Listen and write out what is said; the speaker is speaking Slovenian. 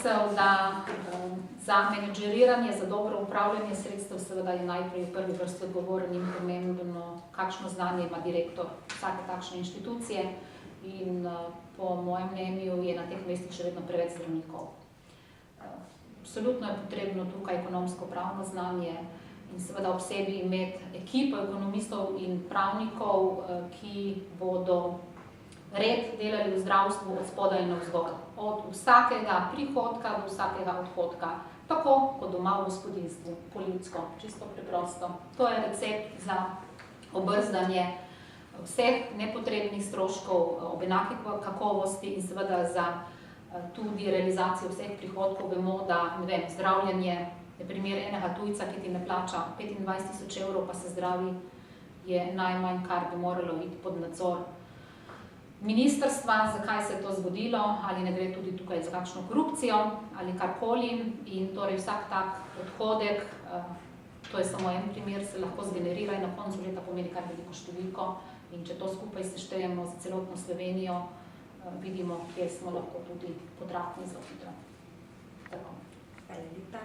zamisel, da za menedžeriranje, za dobro upravljanje sredstev seveda je najprej v prvi vrsti odgovoren in pomembno, kakšno znanje ima direktor vsake takšne inštitucije in po mojem mnenju je na teh mestih še vedno preveč zdravnikov. Absolutno je potrebno tukaj ekonomsko-pravno znanje in seveda ob sebi imeti ekipo ekonomistov in pravnikov, ki bodo red delali v zdravstvu od spodaj in navzgor. Od vsakega prihodka do vsakega odhodka. Tako kot doma v gospodinstvu, po ljudsko, čisto preprosto. To je recept za obrzdanje vseh nepotrebnih stroškov ob enaki kakovosti in seveda za tudi realizacijo vseh prihodkov. Vemo, da zdravljenje, na primer enega tujca, ki ti ne plača 25.000 evrov, pa se zdravi, je najmanj, kar bi moralo iti pod nadzor ministrstva, zakaj se je to zgodilo, ali ne gre tudi tukaj za kakšno korupcijo ali karkoli. In torej vsak tak odhodek, to je samo en primer, se lahko zgenerira in na koncu leta pomeni kar veliko številko. In če to skupaj seštejemo za celotno Slovenijo, vidimo, kje smo lahko tudi potratni zelo hitro. Tako. Hvala lepa.